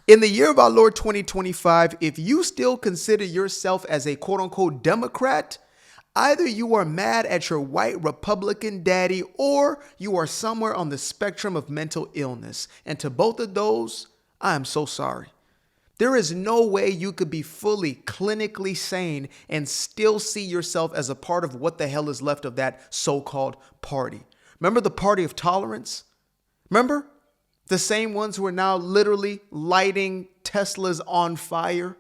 In the year of our Lord 2025, if you still consider yourself as a quote unquote Democrat, either you are mad at your white Republican daddy or you are somewhere on the spectrum of mental illness. And to both of those, I am so sorry. There is no way you could be fully clinically sane and still see yourself as a part of what the hell is left of that so-called party. Remember the party of tolerance? Remember? The same ones who are now literally lighting Teslas on fire?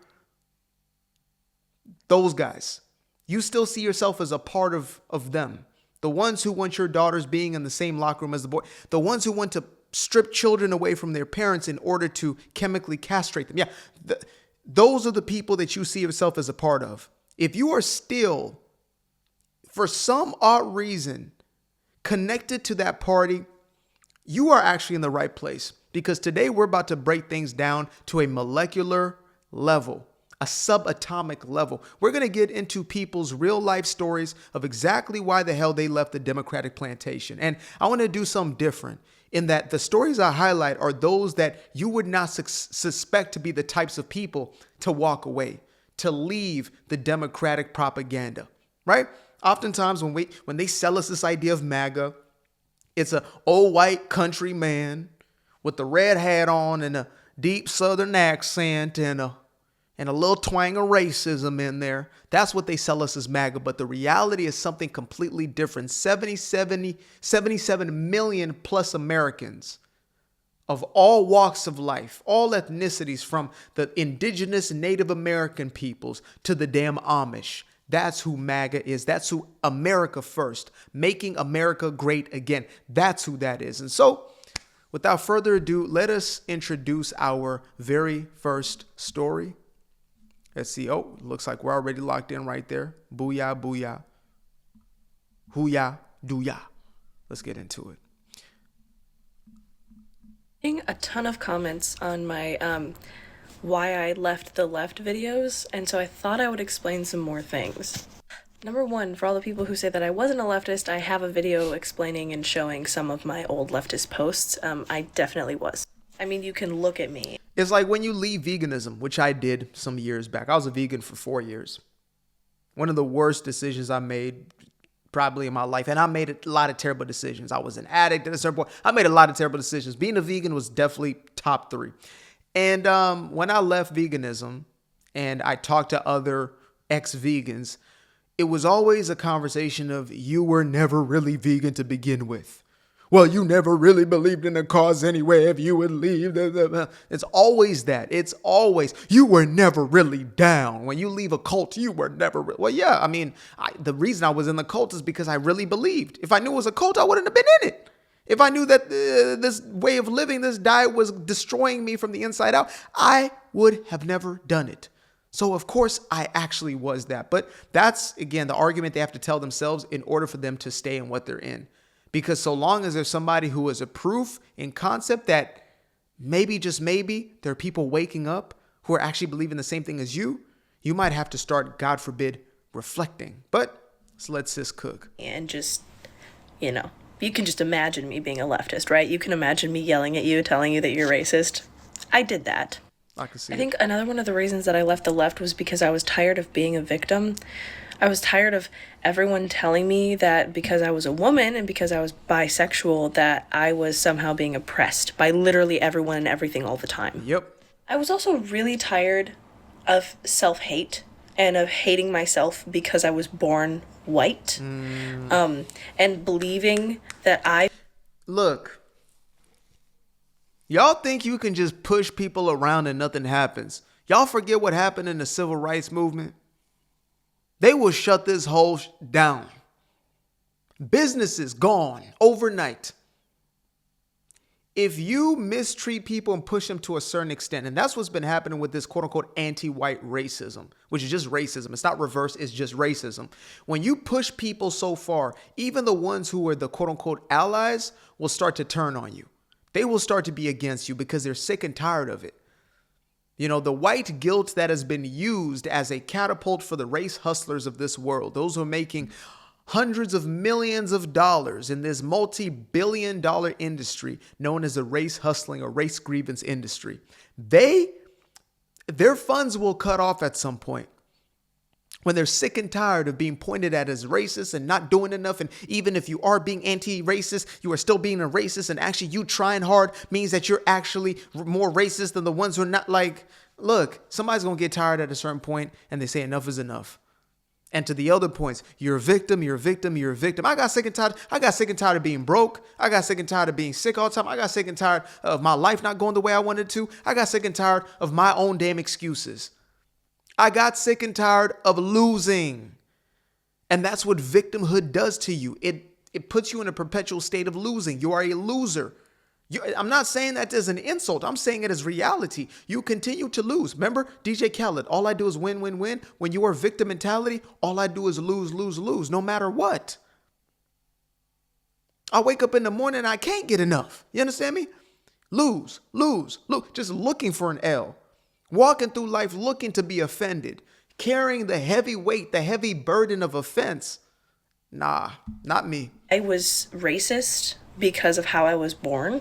Those guys. You still see yourself as a part of them. The ones who want your daughters being in the same locker room as the boy. The ones who want to strip children away from their parents in order to chemically castrate them. Yeah, those are the people that you see yourself as a part of. If you are still, for some odd reason, connected to that party, you are actually in the right place. Because today we're about to break things down to a molecular level, a subatomic level. We're going to get into people's real life stories of exactly why the hell they left the Democratic plantation. And I want to do something different in that the stories I highlight are those that you would not suspect to be the types of people to walk away, to leave the Democratic propaganda, right? Oftentimes when they sell us this idea of MAGA, it's an old white country man with the red hat on and a deep Southern accent and a little twang of racism in there. That's what they sell us as MAGA. But the reality is something completely different. 77 million plus Americans of all walks of life, all ethnicities, from the indigenous Native American peoples to the damn Amish. That's who MAGA is. That's who America first, making America great again. That's who that is. And so without further ado, let us introduce our very first story. Let's see. Oh, looks like we're already locked in right there. Booyah, booyah. Hooyah, dooyah. Let's get into it. Getting a ton of comments on my why I left the left videos, and so I thought I would explain some more things. Number one, for all the people who say that I wasn't a leftist, I have a video explaining and showing some of my old leftist posts. I definitely was. I mean, you can look at me. It's like when you leave veganism, which I did some years back. I was a vegan for 4 years. One of the worst decisions I made probably in my life. And I made a lot of terrible decisions. I was an addict at a certain point. I made a lot of terrible decisions. Being a vegan was definitely top 3. And when I left veganism and I talked to other ex-vegans, it was always a conversation of, you were never really vegan to begin with. Well, you never really believed in the cause anyway if you would leave. It's always that. It's always, you were never really down. When you leave a cult, you were never well, yeah, I mean, the reason I was in the cult is because I really believed. If I knew it was a cult, I wouldn't have been in it. If I knew that this way of living, this diet was destroying me from the inside out, I would have never done it. So, of course, I actually was that. But that's, again, the argument they have to tell themselves in order for them to stay in what they're in. Because so long as there's somebody who is a proof in concept that maybe, just maybe, there are people waking up who are actually believing the same thing as you, you might have to start, God forbid, reflecting. But let's let sis cook. And just, you can just imagine me being a leftist, right? You can imagine me yelling at you, telling you that you're racist. I did that. I can see I think another one of the reasons that I left the left was because I was tired of being a victim. I was tired of everyone telling me that because I was a woman and because I was bisexual, that I was somehow being oppressed by literally everyone and everything all the time. Yep. I was also really tired of self-hate and of hating myself because I was born white, and believing that Look, y'all think you can just push people around and nothing happens. Y'all forget what happened in the civil rights movement? They will shut this whole down. Businesses gone overnight. If you mistreat people and push them to a certain extent, and that's what's been happening with this quote unquote anti-white racism, which is just racism. It's not reverse. It's just racism. When you push people so far, even the ones who are the quote unquote allies will start to turn on you. They will start to be against you because they're sick and tired of it. The white guilt that has been used as a catapult for the race hustlers of this world, those who are making hundreds of millions of dollars in this multi-billion-dollar industry known as the race hustling or race grievance industry. They Their funds will cut off at some point. When they're sick and tired of being pointed at as racist and not doing enough. And even if you are being anti-racist, you are still being a racist. And actually you trying hard means that you're actually more racist than the ones who are not. Like, look, somebody's going to get tired at a certain point and they say enough is enough. And to the other points, you're a victim, you're a victim, you're a victim. I got sick and tired. I got sick and tired of being broke. I got sick and tired of being sick all the time. I got sick and tired of my life not going the way I wanted to. I got sick and tired of my own damn excuses. I got sick and tired of losing. And that's what victimhood does to you. It puts you in a perpetual state of losing. You are a loser. I'm not saying that as an insult. I'm saying it as reality. You continue to lose. Remember DJ Khaled, all I do is win, win, win. When you are victim mentality, all I do is lose, lose, lose, no matter what. I wake up in the morning and I can't get enough. You understand me? Lose, lose, lose. Just looking for an L. Walking through life looking to be offended, carrying the heavy weight, the heavy burden of offense. Nah, not me. I was racist because of how I was born.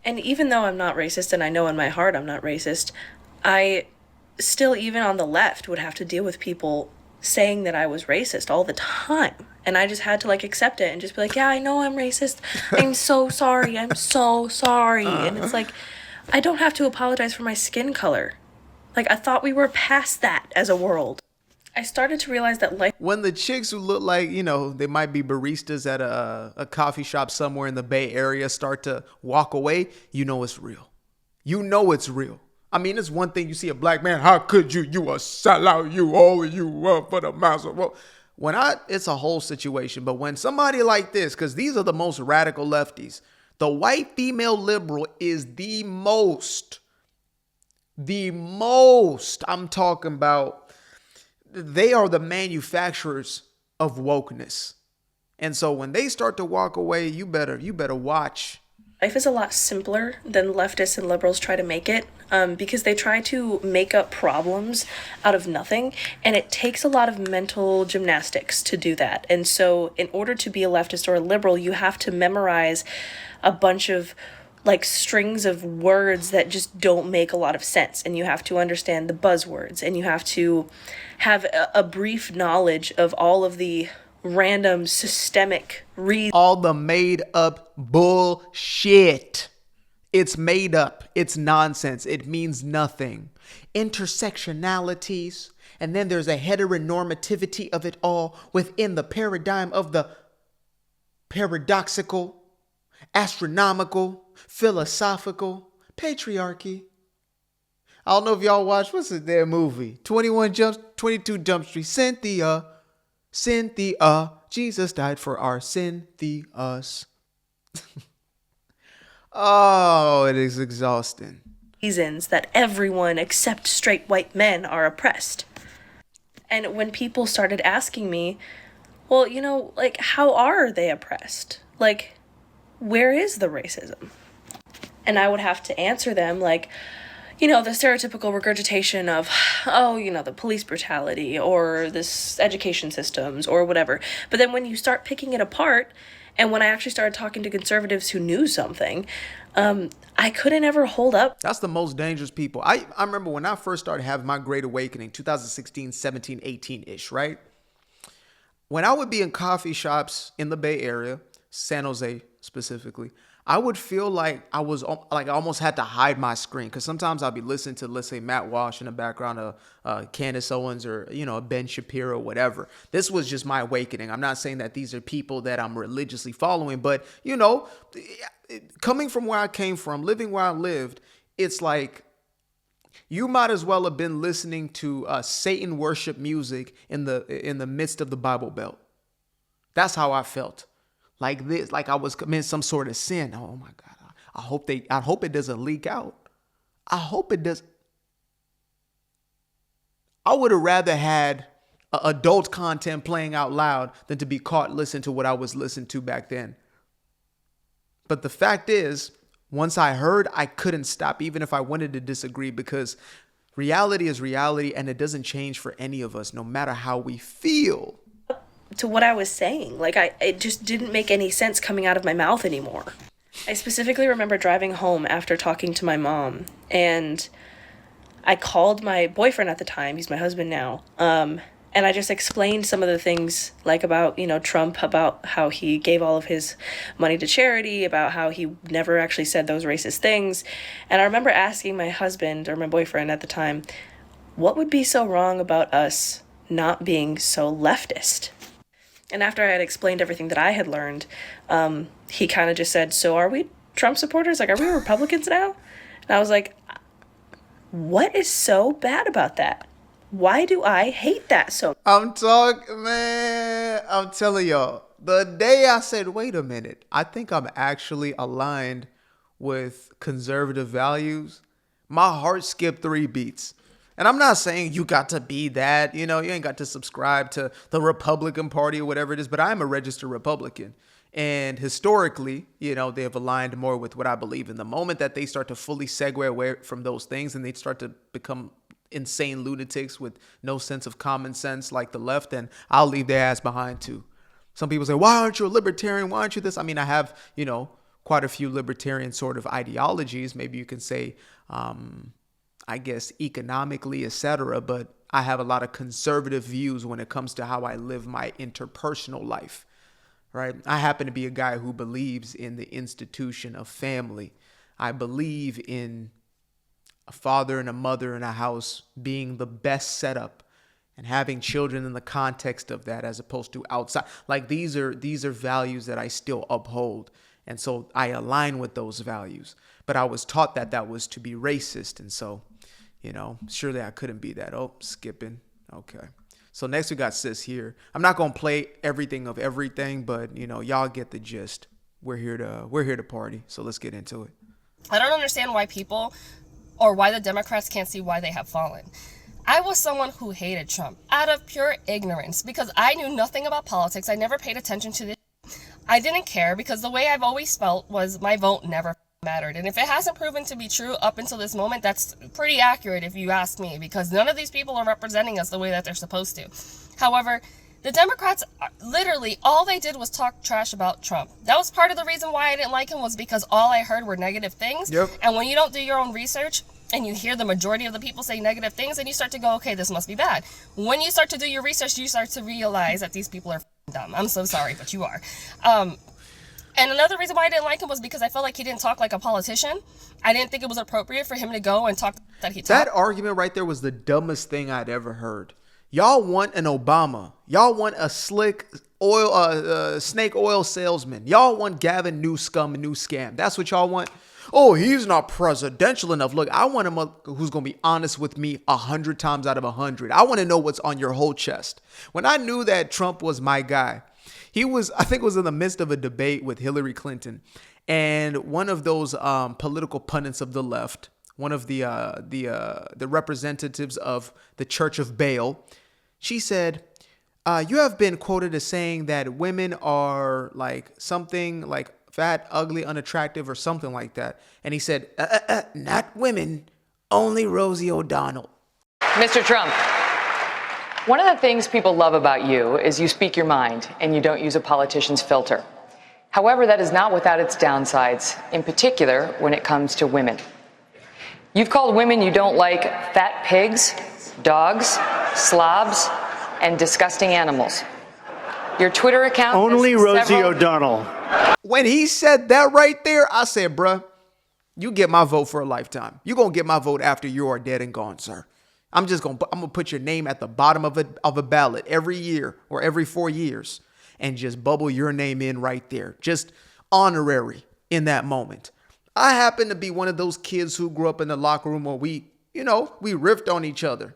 And even though I'm not racist, and I know in my heart I'm not racist, I still, even on the left, would have to deal with people saying that I was racist all the time. And I just had to accept it and just be like, yeah, I know I'm racist. I'm so sorry. I'm so sorry. And it's like, I don't have to apologize for my skin color. I thought we were past that as a world. I started to realize that life... When the chicks who look like, they might be baristas at a coffee shop somewhere in the Bay Area start to walk away, you know it's real. You know it's real. I mean, it's one thing you see a black man, how could you? You a sellout, you owe you up for the master. Well, it's a whole situation. But when somebody like this, because these are the most radical lefties, the white female liberal is the most, I'm talking about, they are the manufacturers of wokeness. And so when they start to walk away, you better watch. Life is a lot simpler than leftists and liberals try to make it, because they try to make up problems out of nothing, and it takes a lot of mental gymnastics to do that. And so in order to be a leftist or a liberal, you have to memorize a bunch of strings of words that just don't make a lot of sense, and you have to understand the buzzwords, and you have to have a brief knowledge of all of the random systemic reasons. All the made up bullshit. It's made up. It's nonsense. It means nothing. Intersectionalities. And then there's a heteronormativity of it all within the paradigm of the paradoxical, astronomical, philosophical, patriarchy. I don't know if y'all watch, what's their movie? 22 Jump Street. Cynthia, Jesus died for our Cynthias. Oh, it is exhausting. Reasons that everyone except straight white men are oppressed. And when people started asking me, well, how are they oppressed? Where is the racism? And I would have to answer them the stereotypical regurgitation of, the police brutality or this education systems or whatever. But then when you start picking it apart, and when I actually started talking to conservatives who knew something, I couldn't ever hold up. That's the most dangerous people. I remember when I first started having my great awakening, 2016, 17, 18-ish, right? When I would be in coffee shops in the Bay Area, San Jose specifically, I would feel like I almost had to hide my screen, because sometimes I'll be listening to, let's say, Matt Walsh in the background of Candace Owens or, Ben Shapiro, whatever. This was just my awakening. I'm not saying that these are people that I'm religiously following, but, coming from where I came from, living where I lived, it's like you might as well have been listening to Satan worship music in the midst of the Bible Belt. That's how I felt. Like this, like I was committing some sort of sin. Oh my God. I hope it doesn't leak out. I hope it does. I would have rather had adult content playing out loud than to be caught listening to what I was listening to back then. But the fact is, once I heard, I couldn't stop, even if I wanted to disagree, because reality is reality and it doesn't change for any of us, no matter how we feel. To what I was saying. It just didn't make any sense coming out of my mouth anymore. I specifically remember driving home after talking to my mom, and I called my boyfriend at the time, he's my husband now, and I just explained some of the things, like about, Trump, about how he gave all of his money to charity, about how he never actually said those racist things. And I remember asking my husband, or my boyfriend at the time, what would be so wrong about us not being so leftist? And after I had explained everything that I had learned, he kind of just said, so are we Trump supporters? Like, are we Republicans now? And I was like, what is so bad about that? Why do I hate that so? I'm talking, man. I'm telling y'all, the day I said, wait a minute, I think I'm actually aligned with conservative values, my heart skipped 3 beats. And I'm not saying you got to be that, you ain't got to subscribe to the Republican Party or whatever it is, but I'm a registered Republican. And historically, they have aligned more with what I believe. In the moment that they start to fully segue away from those things and they start to become insane lunatics with no sense of common sense like the left, then I'll leave their ass behind too. Some people say, why aren't you a libertarian? Why aren't you this? I mean, I have, quite a few libertarian sort of ideologies. Maybe you can say, I guess, economically, etc. But I have a lot of conservative views when it comes to how I live my interpersonal life. Right. I happen to be a guy who believes in the institution of family. I believe in a father and a mother in a house being the best setup and having children in the context of that as opposed to outside. Like these are values that I still uphold. And so I align with those values. But I was taught that was to be racist. And so, surely I couldn't be that. Oh, skipping. Okay. So next we got Sis here. I'm not gonna play everything of everything, but y'all get the gist. We're here to party. So let's get into it. I don't understand why people, or why the Democrats can't see why they have fallen. I was someone who hated Trump out of pure ignorance because I knew nothing about politics. I never paid attention to this. I didn't care because the way I've always felt was my vote never mattered. And if it hasn't proven to be true up until this moment, that's pretty accurate if you ask me, because none of these people are representing us the way that they're supposed to. However, the Democrats, literally, all they did was talk trash about Trump. That was part of the reason why I didn't like him, was because all I heard were negative things. Yep. And when you don't do your own research and you hear the majority of the people say negative things, and you start to go, okay, this must be bad. When you start to do your research, you start to realize that these people are dumb. I'm so sorry, but you are. And another reason why I didn't like him was because I felt like he didn't talk like a politician. I didn't think it was appropriate for him to go and talk that he talked. That argument right there was the dumbest thing I'd ever heard. Y'all want an Obama. Y'all want a slick oil, snake oil salesman. Y'all want Gavin Newscum and Newscam. That's what y'all want. Oh, he's not presidential enough. Look, I want him who's going to be honest with me 100 times out of 100. I want to know what's on your whole chest. When I knew that Trump was my guy, I think it was in the midst of a debate with Hillary Clinton, and one of those political pundits of the left, one of the representatives of the Church of Baal, she said, you have been quoted as saying that women are like something like fat, ugly, unattractive, or something like that. And he said, not women, only Rosie O'Donnell. Mr. Trump, one of the things people love about you is you speak your mind and you don't use a politician's filter. However, that is not without its downsides, in particular when it comes to women. You've called women you don't like fat pigs, dogs, slobs, and disgusting animals. Your Twitter account... Only Rosie O'Donnell. When he said that right there, I said, bruh, you get my vote for a lifetime. You're going to get my vote after you are dead and gone, sir. I'm going to put your name at the bottom of a ballot every year or every 4 years and just bubble your name in right there. Just honorary in that moment. I happen to be one of those kids who grew up in the locker room where we riffed on each other.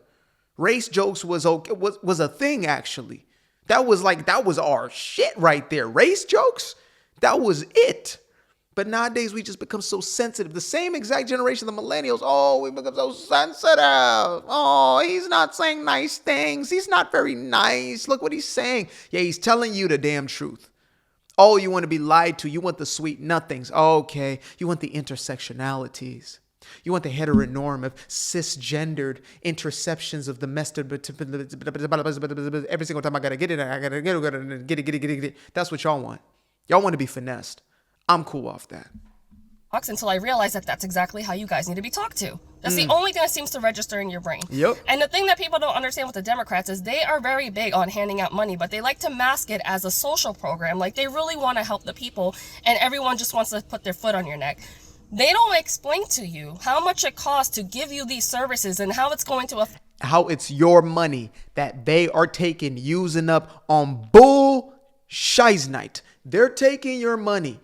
Race jokes was a thing, actually. That was our shit right there. Race jokes, that was it. But nowadays, we just become so sensitive. The same exact generation, the millennials, we become so sensitive. Oh, he's not saying nice things. He's not very nice. Look what he's saying. Yeah, he's telling you the damn truth. Oh, you want to be lied to. You want the sweet nothings. Okay. You want the intersectionalities. You want the heteronormative, cisgendered interceptions of the every single time I got to get it. I got to get it. That's what y'all want. Y'all want to be finessed. I'm cool off that. until I realized that that's exactly how you guys need to be talked to. That's the only thing that seems to register in your brain. Yep. And the thing that people don't understand with the Democrats is they are very big on handing out money, but they like to mask it as a social program. Like they really want to help the people, and everyone just wants to put their foot on your neck. They don't explain to you how much it costs to give you these services and how it's going to affect. How it's your money that they are taking, using up on bull shiz night. They're taking your money.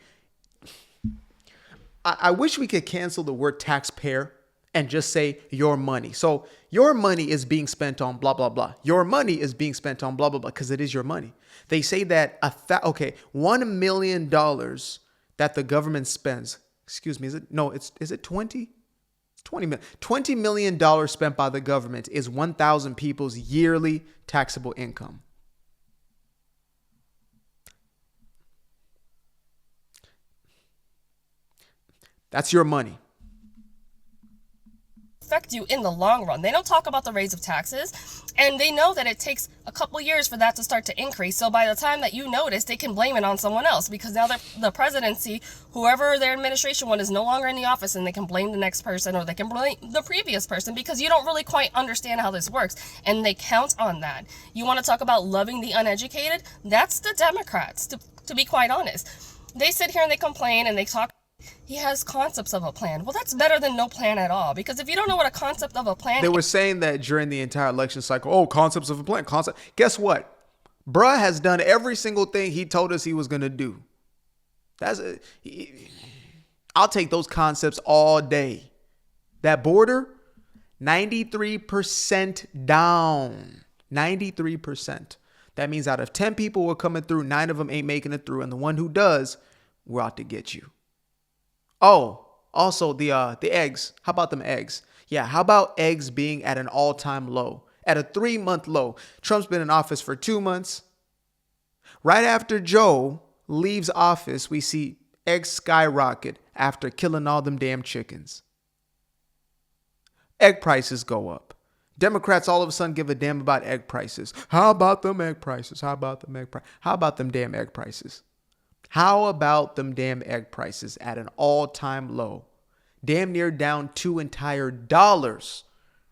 I wish we could cancel the word taxpayer and just say your money. So your money is being spent on blah, blah, blah. Your money is being spent on blah, blah, blah, because it is your money. They say that, $1 million that the government spends. Excuse me, is it 20? It's 20 million. $20 million spent by the government is 1,000 people's yearly taxable income. That's your money. Affect you in the long run. They don't talk about the raise of taxes, and they know that it takes a couple years for that to start to increase. So by the time that you notice, they can blame it on someone else because now the presidency, whoever their administration one, is no longer in the office, and they can blame the next person or they can blame the previous person because you don't really quite understand how this works, and they count on that. You want to talk about loving the uneducated? That's the Democrats, to be quite honest. They sit here and they complain and they talk. He has concepts of a plan. Well, that's better than no plan at all. Because if you don't know what a concept of a plan They were saying that during the entire election cycle, concepts of a plan, concept. Guess what? Bruh has done every single thing he told us he was going to do. I'll take those concepts all day. That border, 93% down. 93%. That means out of 10 people who are coming through, 9 of them ain't making it through. And the one who does, we're out to get you. Oh, also the eggs. How about them eggs? Yeah, how about eggs being at an all-time low? At a 3-month low. Trump's been in office for 2 months. Right after Joe leaves office, we see eggs skyrocket after killing all them damn chickens. Egg prices go up. Democrats all of a sudden give a damn about egg prices. How about them egg prices? How about them egg prices? How about them damn egg prices? How about them damn egg prices at an all-time low? Damn near down $2 entire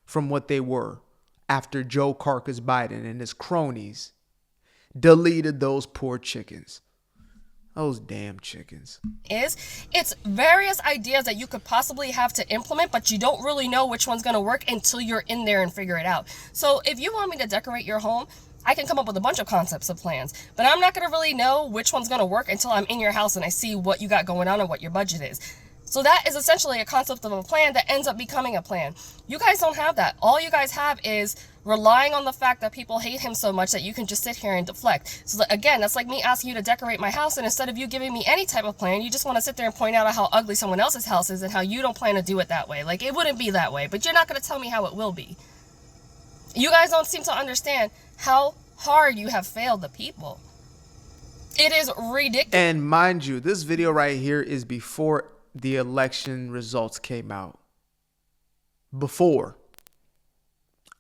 from what they were after Joe Carcass Biden and his cronies deleted those poor chickens. Those damn chickens. It's various ideas that you could possibly have to implement, but you don't really know which one's going to work until you're in there and figure it out. So if you want me to decorate your home, I can come up with a bunch of concepts of plans, but I'm not going to really know which one's going to work until I'm in your house and I see what you got going on and what your budget is. So that is essentially a concept of a plan that ends up becoming a plan. You guys don't have that. All you guys have is relying on the fact that people hate him so much that you can just sit here and deflect. So again, that's like me asking you to decorate my house, and instead of you giving me any type of plan, you just want to sit there and point out how ugly someone else's house is and how you don't plan to do it that way. Like, it wouldn't be that way, but you're not going to tell me how it will be. You guys don't seem to understand how hard you have failed the people. It is ridiculous. And mind you, this video right here is before the election results came out. Before.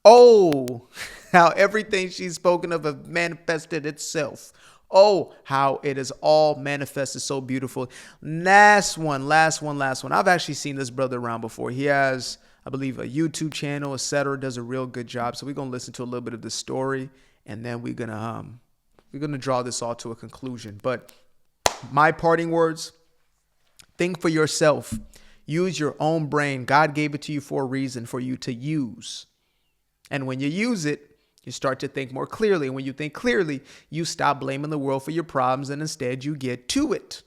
Oh, how everything she's spoken of have manifested itself. Oh, how it is all manifested so beautiful. Last one. I've actually seen this brother around before. He has, I believe, a YouTube channel, etc. Does a real good job. So we're going to listen to a little bit of the story, and then we're going to draw this all to a conclusion. But my parting words, think for yourself. Use your own brain. God gave it to you for a reason, for you to use. And when you use it, you start to think more clearly. And when you think clearly, you stop blaming the world for your problems, and instead you get to it.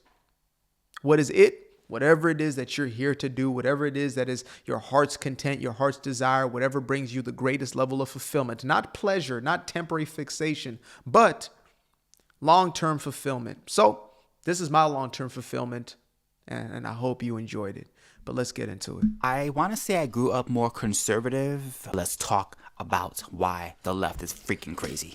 What is it? Whatever it is that you're here to do, whatever it is that is your heart's content, your heart's desire, whatever brings you the greatest level of fulfillment. Not pleasure, not temporary fixation, but long-term fulfillment. So this is my long-term fulfillment, and I hope you enjoyed it. But let's get into it. I want to say I grew up more conservative. Let's talk about why the left is freaking crazy.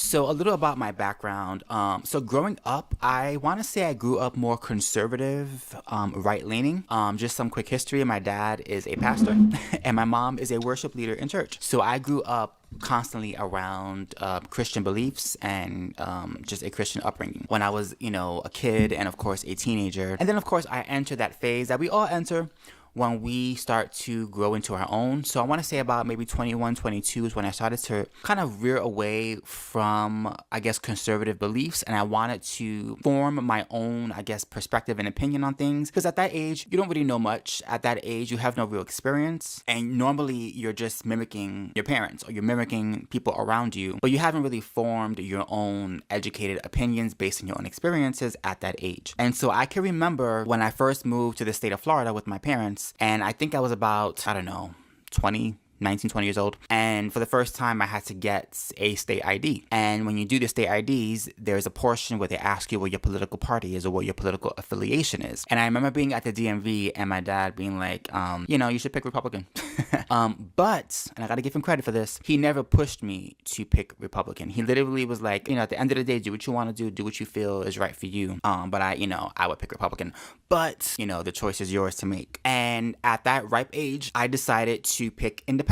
So a little about my background. So growing up, I want to say I grew up more conservative, right-leaning. Just some quick history. My dad is a pastor and my mom is a worship leader in church. So I grew up constantly around Christian beliefs and just a Christian upbringing when I was, a kid and of course a teenager. And then of course I entered that phase that we all enter when we start to grow into our own. So I want to say about maybe 21, 22 is when I started to kind of veer away from, I guess, conservative beliefs. And I wanted to form my own, I guess, perspective and opinion on things. Because at that age, you don't really know much. At that age, you have no real experience. And normally you're just mimicking your parents or you're mimicking people around you. But you haven't really formed your own educated opinions based on your own experiences at that age. And so I can remember when I first moved to the state of Florida with my parents, and I think I was about, 19, 20 years old. And for the first time, I had to get a state ID. And when you do the state IDs, there's a portion where they ask you what your political party is or what your political affiliation is. And I remember being at the DMV and my dad being like, you should pick Republican. But, and I got to give him credit for this, he never pushed me to pick Republican. He literally was like, at the end of the day, do what you want to do what you feel is right for you. But I would pick Republican. But, the choice is yours to make. And at that ripe age, I decided to pick independent.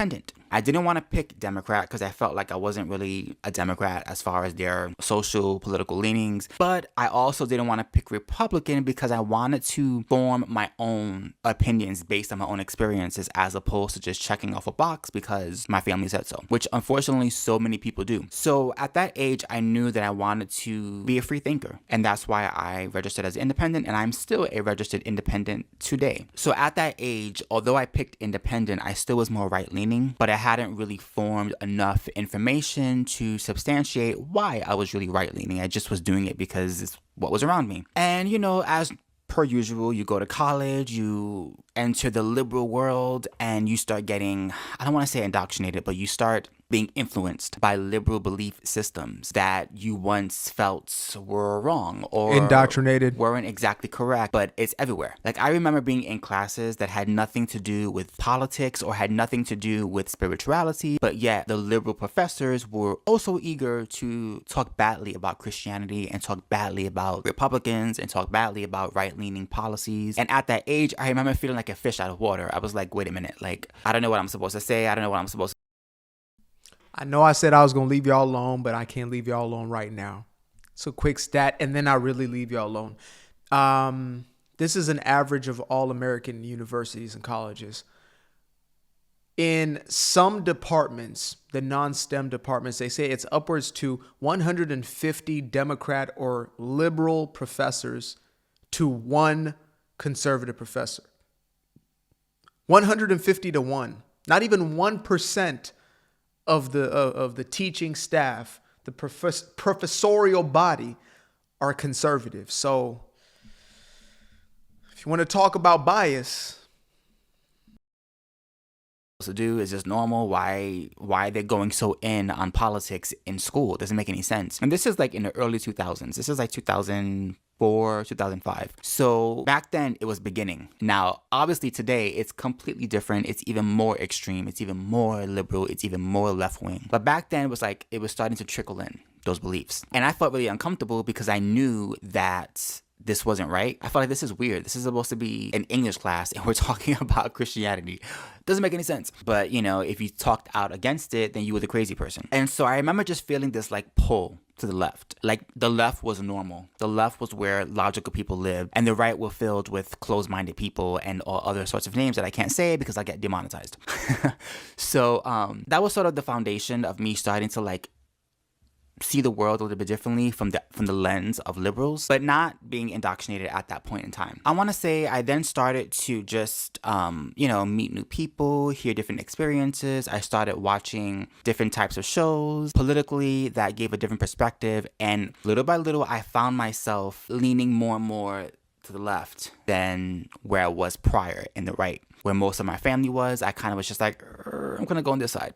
I didn't want to pick Democrat because I felt like I wasn't really a Democrat as far as their social political leanings. But I also didn't want to pick Republican because I wanted to form my own opinions based on my own experiences as opposed to just checking off a box because my family said so, which unfortunately so many people do. So at that age, I knew that I wanted to be a free thinker. And that's why I registered as an independent, and I'm still a registered independent today. So at that age, although I picked independent, I still was more right-leaning, but I hadn't really formed enough information to substantiate why I was really right-leaning. I just was doing it because it's what was around me. And, as per usual, you go to college, you enter the liberal world, and you start getting, I don't want to say indoctrinated, but you start being influenced by liberal belief systems that you once felt were wrong or indoctrinated, weren't exactly correct, but it's everywhere. Like I remember being in classes that had nothing to do with politics or had nothing to do with spirituality, but yet the liberal professors were also eager to talk badly about Christianity and talk badly about Republicans and talk badly about right-leaning policies. And at that age, I remember feeling like a fish out of water. I was like, wait a minute, like I don't know what I'm supposed to say. I don't know what I'm supposed to. I know I said I was going to leave y'all alone, but I can't leave y'all alone right now. So quick stat, and then I'll really leave y'all alone. This is an average of all American universities and colleges. In some departments, the non-STEM departments, they say it's upwards to 150 Democrat or liberal professors to one conservative professor. 150 to 1. Not even 1% of the teaching staff, the professorial body, are conservative. So if you want to talk about bias, to do is just normal. Why they're going so in on politics in school? It doesn't make any sense. And this is like in the early 2000s. This is like 2004, 2005. So back then it was beginning. Now, obviously today it's completely different. It's even more extreme. It's even more liberal. It's even more left wing. But back then it was like it was starting to trickle in, those beliefs. And I felt really uncomfortable because I knew that this wasn't right. I felt like this is weird. This is supposed to be an English class and we're talking about Christianity. Doesn't make any sense. But, if you talked out against it, then you were the crazy person. And so I remember just feeling this like pull to the left. Like the left was normal. The left was where logical people lived, and the right were filled with closed-minded people and all other sorts of names that I can't say because I get demonetized. So that was sort of the foundation of me starting to like see the world a little bit differently from the lens of liberals, but not being indoctrinated at that point in time. I want to say I then started to just, meet new people, hear different experiences. I started watching different types of shows politically that gave a different perspective. And little by little, I found myself leaning more and more to the left than where I was prior in the right. where most of my family was, I kind of was just like, I'm going to go on this side.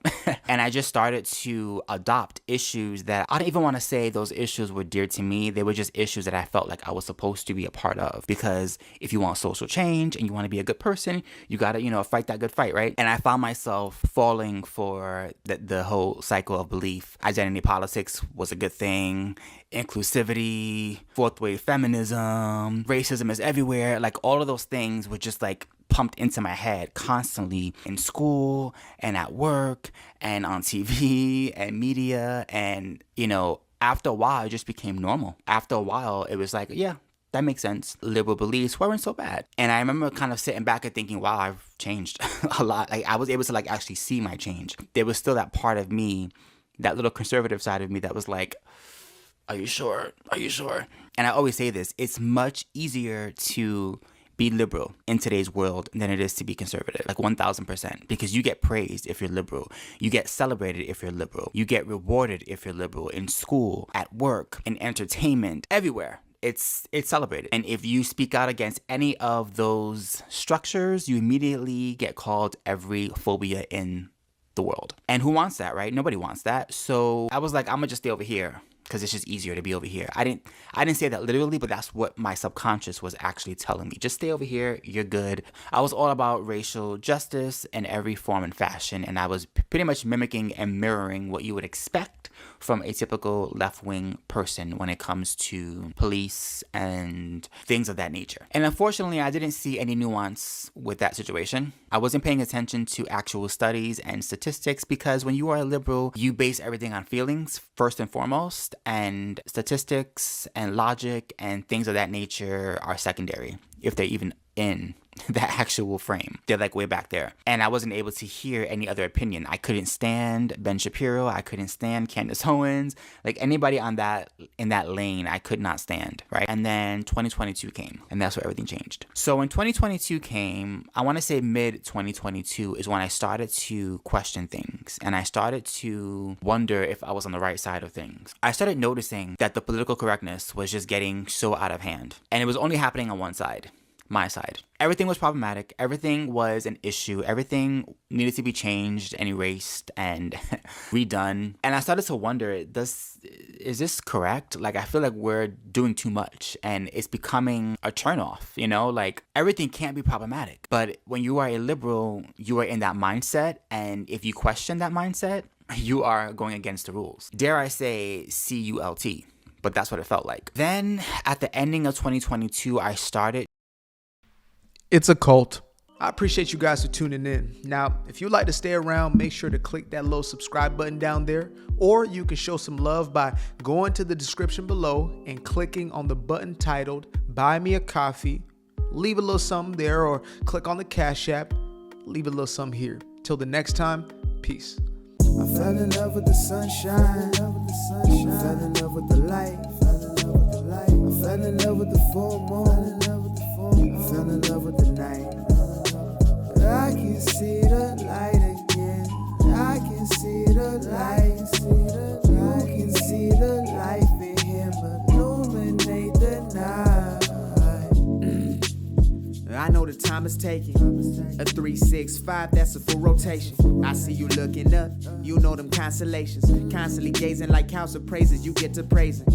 And I just started to adopt issues that I don't even want to say those issues were dear to me. They were just issues that I felt like I was supposed to be a part of. Because if you want social change and you want to be a good person, you got to, fight that good fight, right? And I found myself falling for the whole cycle of belief. Identity politics was a good thing. Inclusivity, fourth wave feminism, racism is everywhere. Like all of those things were just like pumped into my head constantly in school and at work and on TV and media. And, after a while, it just became normal. After a while, it was like, yeah, that makes sense. Liberal beliefs weren't so bad. And I remember kind of sitting back and thinking, wow, I've changed a lot. Like I was able to like actually see my change. There was still that part of me, that little conservative side of me that was like, are you sure? Are you sure? And I always say this, it's much easier to be liberal in today's world than it is to be conservative, like 1000%, because you get praised if you're liberal. You get celebrated if you're liberal. You get rewarded if you're liberal in school, at work, in entertainment, everywhere. It's celebrated. And if you speak out against any of those structures, you immediately get called every phobia in the world. And who wants that, right? Nobody wants that. So I was like, I'm gonna just stay over here because it's just easier to be over here. I didn't say that literally, but that's what my subconscious was actually telling me. Just stay over here, you're good. I was all about racial justice in every form and fashion, and I was pretty much mimicking and mirroring what you would expect from a typical left-wing person when it comes to police and things of that nature. And unfortunately, I didn't see any nuance with that situation. I wasn't paying attention to actual studies and statistics because when you are a liberal, you base everything on feelings first and foremost, and statistics and logic and things of that nature are secondary, if they're even in the actual frame. They're like way back there. And I wasn't able to hear any other opinion. I couldn't stand Ben Shapiro. I couldn't stand Candace Owens. Like anybody in that lane, I could not stand, right? And then 2022 came, and that's where everything changed. So when 2022 came, I want to say mid 2022 is when I started to question things, and I started to wonder if I was on the right side of things. I started noticing that the political correctness was just getting so out of hand, and it was only happening on one side. My side. Everything was problematic. Everything was an issue. Everything needed to be changed and erased and redone. And I started to wonder, is this correct? Like, I feel like we're doing too much and it's becoming a turnoff, Like, everything can't be problematic. But when you are a liberal, you are in that mindset. And if you question that mindset, you are going against the rules. Dare I say CULT. But that's what it felt like. Then, at the ending of 2022, I started. It's a cult. I appreciate you guys for tuning in. Now, if you'd like to stay around, make sure to click that little subscribe button down there, or you can show some love by going to the description below and clicking on the button titled Buy Me a Coffee. Leave a little something there, or click on the Cash App. Leave a little something here. Till the next time, peace. I fell in love with the sunshine. I fell in love with the light. I fell in love with the full moon. I fell in love with the night. I can see the light again. I can see the light. You can see the life in him illuminate the night. I know the time is taking. A 365, that's a full rotation. I see you looking up. You know them constellations. Constantly gazing like house of praises. You get to praising.